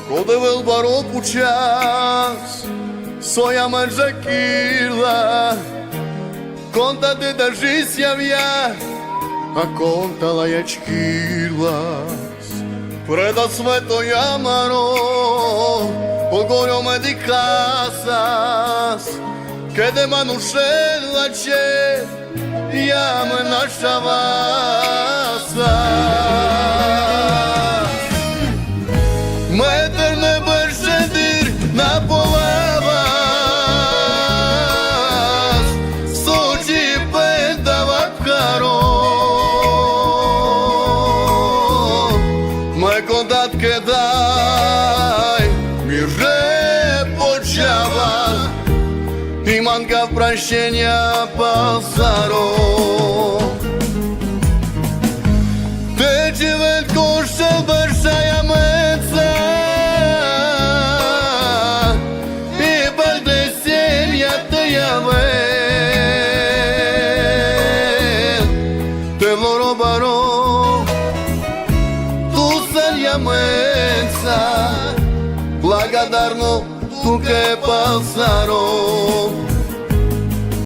Коли вилбаро пучас, соя манжакила, конта де дажись яв'я, а конта лаячкилас. Преда свето маро, огоро me di casas, que de manushela che, jam nasza vasa. Meter ne bëshendir na polavas, soqi pënda vakaro. Me kontat ke daj, mire počava, imanka prašenja pasaro. Te që vetë koshë bërshaj meca, i baldesjenja të javel, te voro baro, tu salja meca, благодарно тук е пасаро.